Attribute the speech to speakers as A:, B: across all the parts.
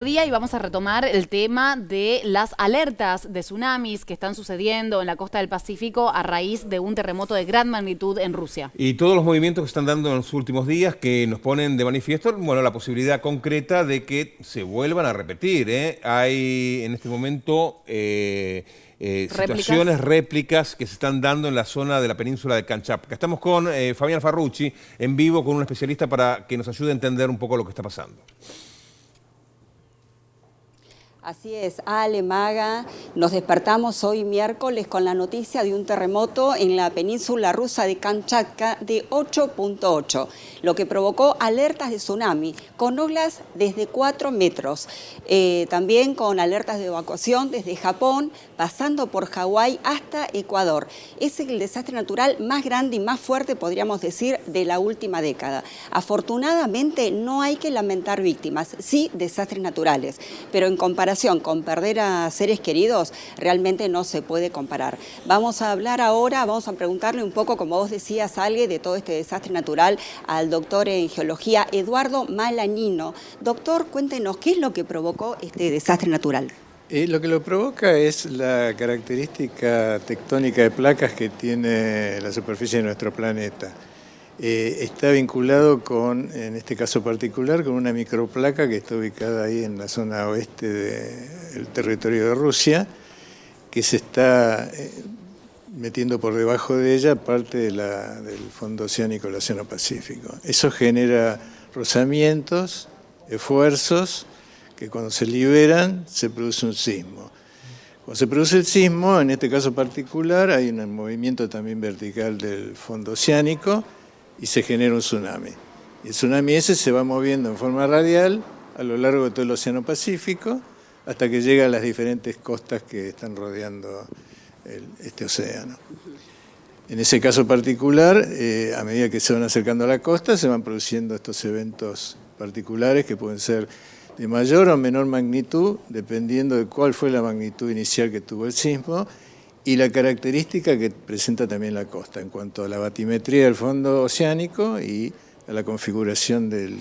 A: día y vamos a retomar el tema de las alertas de tsunamis que están sucediendo en la costa del Pacífico a raíz de un terremoto de gran magnitud en Rusia.
B: Y todos los movimientos que están dando en los últimos días que nos ponen de manifiesto, bueno, la posibilidad concreta de que se vuelvan a repetir, ¿eh? Hay en este momento situaciones, réplicas que se están dando en la zona de la península de Kamchatka. Estamos con Fabián Farrucci en vivo con un especialista para que nos ayude a entender un poco lo que está pasando.
C: Así es, Ale, Maga, nos despertamos hoy miércoles con la noticia de un terremoto en la península rusa de Kamchatka de 8.8, lo que provocó alertas de tsunami con olas desde 4 metros, también con alertas de evacuación desde Japón, pasando por Hawái hasta Ecuador. Es el desastre natural más grande y más fuerte, podríamos decir, de la última década. Afortunadamente no hay que lamentar víctimas, sí desastres naturales, pero en comparación con perder a seres queridos, realmente no se puede comparar. Vamos a hablar ahora, vamos a preguntarle un poco, como vos decías, Ale, de todo este desastre natural al doctor en geología, Eduardo Malagnino. Doctor, cuéntenos, ¿qué es lo que provocó este desastre natural?
D: Lo que lo provoca es la característica tectónica de placas que tiene la superficie de nuestro planeta. Está vinculado con, en este caso particular, con una microplaca que está ubicada ahí en la zona oeste del territorio de Rusia, que se está metiendo por debajo de ella parte del fondo oceánico del Océano Pacífico. Eso genera rozamientos, esfuerzos, que cuando se liberan se produce un sismo. Cuando se produce el sismo, en este caso particular, hay un movimiento también vertical del fondo oceánico, y se genera un tsunami. El tsunami ese se va moviendo en forma radial a lo largo de todo el Océano Pacífico hasta que llega a las diferentes costas que están rodeando este océano. En ese caso particular, a medida que se van acercando a la costa, se van produciendo estos eventos particulares que pueden ser de mayor o menor magnitud, dependiendo de cuál fue la magnitud inicial que tuvo el sismo, y la característica que presenta también la costa en cuanto a la batimetría del fondo oceánico y a la configuración del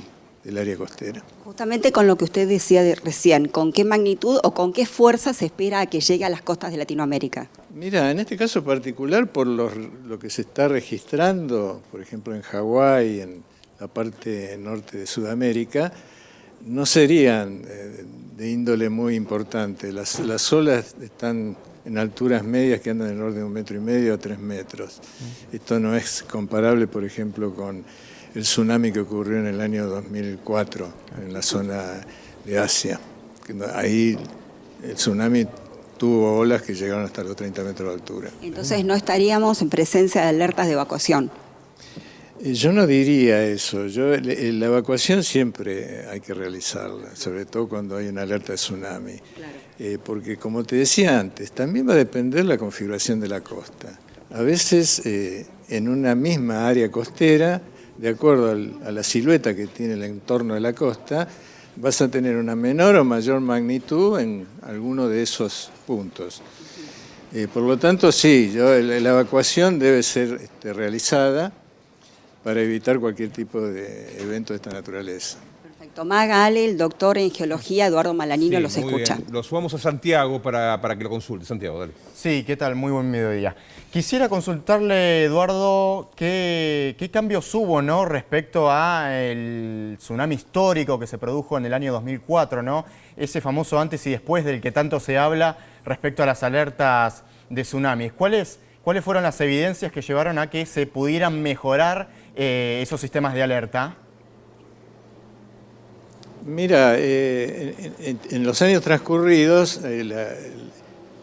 D: área costera.
C: Justamente con lo que usted decía recién, ¿con qué magnitud o con qué fuerza se espera que llegue a las costas de Latinoamérica?
D: Mira, en este caso particular, por lo que se está registrando, por ejemplo en Hawái, en la parte norte de Sudamérica, no serían de índole muy importante. Las olas están en alturas medias que andan en el orden de 1,5 metros a 3 metros. Esto no es comparable, por ejemplo, con el tsunami que ocurrió en el año 2004 en la zona de Asia. Ahí el tsunami tuvo olas que llegaron hasta los 30 metros de altura.
C: Entonces no estaríamos en presencia de alertas de evacuación.
D: Yo no diría eso. La evacuación siempre hay que realizarla, sobre todo cuando hay una alerta de tsunami. Claro. Porque, como te decía antes, también va a depender la configuración de la costa. A veces, en una misma área costera, de acuerdo a la silueta que tiene el entorno de la costa, vas a tener una menor o mayor magnitud en alguno de esos puntos. Por lo tanto, sí, la evacuación debe ser realizada para evitar cualquier tipo de evento de esta naturaleza.
C: Perfecto. Maga, Ale, el doctor en geología, Eduardo Malagnino,
B: Sí,
C: los escucha.
B: Bien. Los sumamos a Santiago para que lo consulte. Santiago, dale.
E: Sí, ¿qué tal? Muy buen mediodía. Quisiera consultarle, Eduardo, qué cambios hubo, ¿no?, respecto al tsunami histórico que se produjo en el año 2004, ¿no? Ese famoso antes y después del que tanto se habla respecto a las alertas de tsunamis. ¿Cuáles fueron las evidencias que llevaron a que se pudieran mejorar esos sistemas de alerta?
D: Mira, en los años transcurridos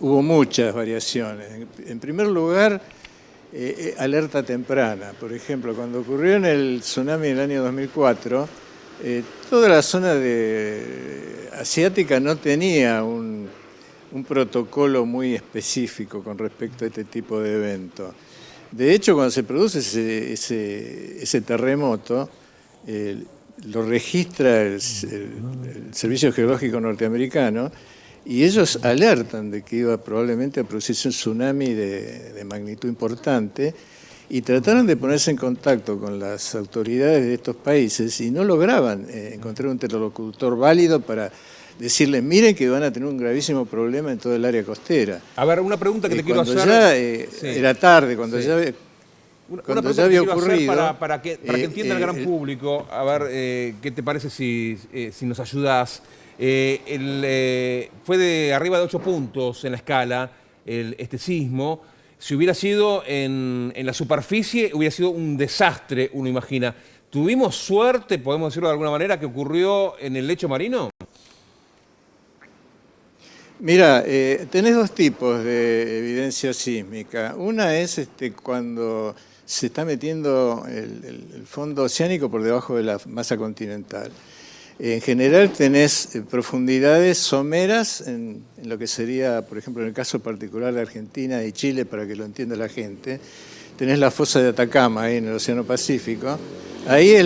D: hubo muchas variaciones. En primer lugar, alerta temprana. Por ejemplo, cuando ocurrió en el tsunami del año 2004, toda la zona asiática no tenía un protocolo muy específico con respecto a este tipo de evento. De hecho, cuando se produce ese terremoto, lo registra el Servicio Geológico norteamericano y ellos alertan de que iba probablemente a producirse un tsunami de magnitud importante y trataron de ponerse en contacto con las autoridades de estos países y no lograban encontrar un interlocutor válido para decirles, miren que van a tener un gravísimo problema en todo el área costera.
B: A ver, una pregunta que te quiero hacer.
D: Ya
B: Sí.
D: era tarde, cuando
B: Sí.
D: ya...
B: Una
D: Cuando
B: pregunta
D: ya había
B: que quiero hacer
D: ocurrido,
B: para que entienda el gran público, a ver, ¿qué te parece si nos ayudas? Fue de arriba de 8 puntos en la escala este sismo. Si hubiera sido en la superficie, hubiera sido un desastre, uno imagina. ¿Tuvimos suerte, podemos decirlo de alguna manera, que ocurrió en el lecho marino?
D: Mira, tenés dos tipos de evidencia sísmica. Una es cuando se está metiendo el fondo oceánico por debajo de la masa continental. En general tenés profundidades someras en lo que sería, por ejemplo, en el caso particular de Argentina y Chile, para que lo entienda la gente, tenés la fosa de Atacama ahí en el Océano Pacífico. Ahí es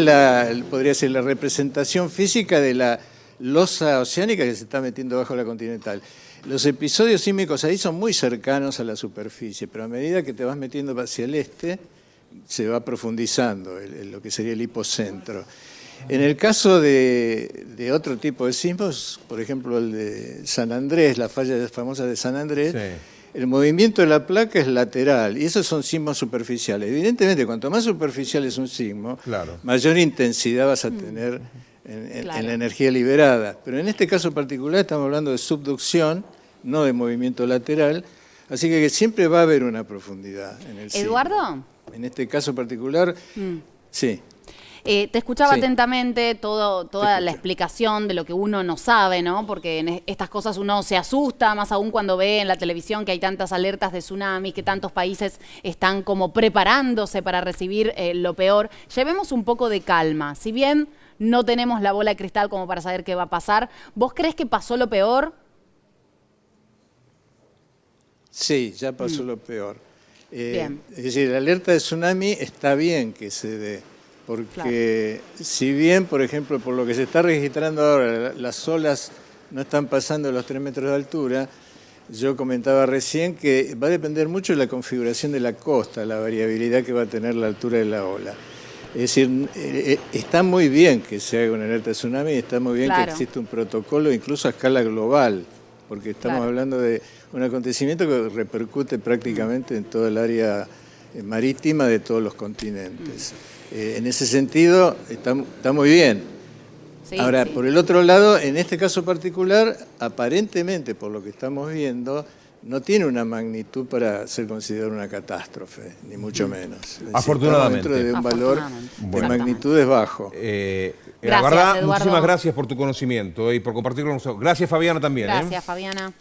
D: podría ser la representación física de la losa oceánica que se está metiendo bajo la continental. Los episodios sísmicos ahí son muy cercanos a la superficie, pero a medida que te vas metiendo hacia el este, se va profundizando lo que sería el hipocentro. En el caso de otro tipo de sismos, por ejemplo el de San Andrés, la falla famosa de San Andrés, sí, el movimiento de la placa es lateral y esos son sismos superficiales. Evidentemente, cuanto más superficial es un sismo, claro, mayor intensidad vas a tener en la energía liberada. Pero en este caso particular estamos hablando de subducción, no de movimiento lateral, así que siempre va a haber una profundidad en el sismo.
A: ¿Eduardo?
D: En este caso particular, sí.
A: Te escuchaba atentamente toda la explicación de lo que uno no sabe, ¿no? Porque en estas cosas uno se asusta, más aún cuando ve en la televisión que hay tantas alertas de tsunami, que tantos países están como preparándose para recibir lo peor. Llevemos un poco de calma. Si bien no tenemos la bola de cristal como para saber qué va a pasar, ¿vos crees que pasó lo peor?
D: Sí, ya pasó lo peor. Es decir, la alerta de tsunami está bien que se dé, porque si bien, por ejemplo, por lo que se está registrando ahora, las olas no están pasando los 3 metros de altura, yo comentaba recién que va a depender mucho de la configuración de la costa, la variabilidad que va a tener la altura de la ola. Es decir, está muy bien que se haga una alerta de tsunami, está muy bien que exista un protocolo incluso a escala global, porque estamos hablando de un acontecimiento que repercute prácticamente en todo el área marítima de todos los continentes. En ese sentido, está muy bien. Sí, ahora, por el otro lado, en este caso particular, aparentemente, por lo que estamos viendo, no tiene una magnitud para ser considerado una catástrofe, ni mucho menos. Es decir,
B: afortunadamente.
D: Dentro de un valor de magnitudes bajo.
B: La verdad, muchísimas gracias por tu conocimiento y por compartirlo con nosotros. Gracias, Fabiana, también.
A: Gracias, Fabiana.